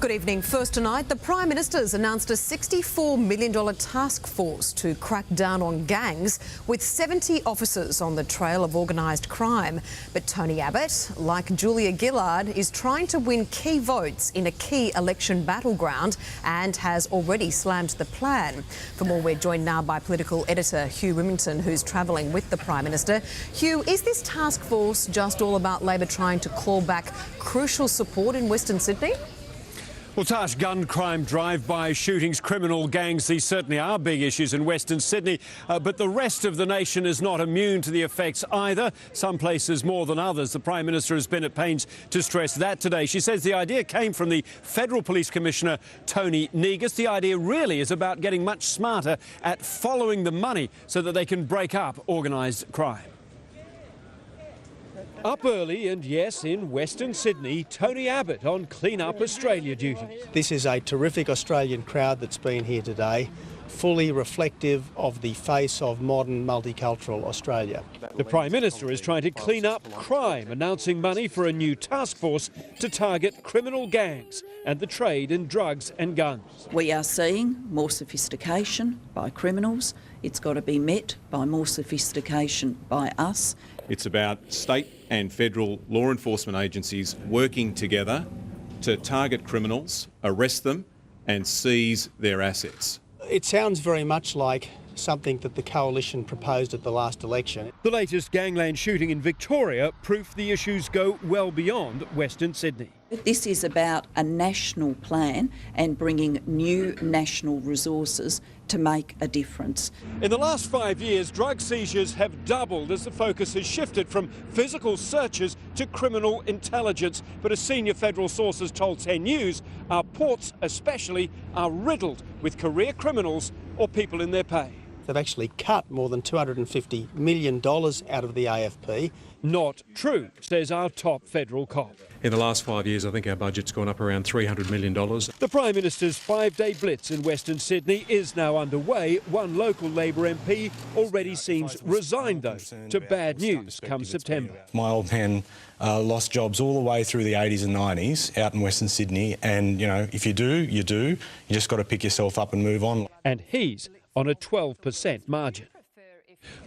Good evening. First tonight, the Prime Minister's announced a $64 million task force to crack down on gangs, with 70 officers on the trail of organised crime. But Tony Abbott, like Julia Gillard, is trying to win key votes in a key election battleground and has already slammed the plan. For more, we're joined now by political editor Hugh Remington, who's travelling with the Prime Minister. Hugh, is this task force just all about Labor trying to claw back crucial support in Western Sydney? Well, Tash, gun crime, drive-by shootings, criminal gangs, these certainly are big issues in Western Sydney. But the rest of the nation is not immune to the effects either, some places more than others. The Prime Minister has been at pains to stress that today. She says the idea came from the Federal Police Commissioner, Tony Negus. The idea really is about getting much smarter at following the money so that they can break up organised crime. Up early and, yes, in Western Sydney, Tony Abbott on Clean Up Australia duty. This is a terrific Australian crowd that's been here today, fully reflective of the face of modern multicultural Australia. The Prime Minister is trying to clean up crime, announcing money for a new task force to target criminal gangs and the trade in drugs and guns. We are seeing more sophistication by criminals. It's got to be met by more sophistication by us. It's about state and federal law enforcement agencies working together to target criminals, arrest them and seize their assets. It sounds very much like something that the Coalition proposed at the last election. The latest gangland shooting in Victoria proof the issues go well beyond Western Sydney. This is about a national plan and bringing new national resources to make a difference. In the last 5 years, drug seizures have doubled as the focus has shifted from physical searches to criminal intelligence. But as senior federal sources told 10 News, our ports especially are riddled with career criminals or people in their pay. They've actually cut more than $250 million out of the AFP. Not true, says our top federal cop. In the last 5 years, I think our budget's gone up around $300 million. The Prime Minister's 5-day blitz in Western Sydney is now underway. One local Labor MP already seems resigned, though, to bad news come September. My old man lost jobs all the way through the 80s and 90s out in Western Sydney. And, you know, if you do, you do. You just got to pick yourself up and move on. And he's on a 12% margin.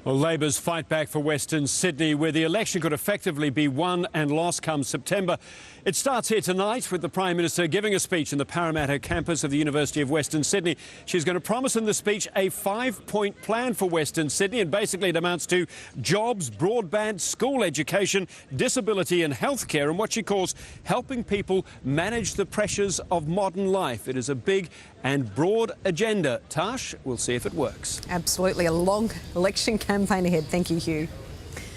Well, Labor's fight back for Western Sydney, where the election could effectively be won and lost come September. It starts here tonight with the Prime Minister giving a speech in the Parramatta campus of the University of Western Sydney. She's going to promise in the speech a 5-point plan for Western Sydney, and basically it amounts to jobs, broadband, school education, disability and healthcare, and what she calls helping people manage the pressures of modern life. It is a big and broad agenda. Tash, we'll see if it works. Absolutely. A long election campaign ahead. Thank you, Hugh.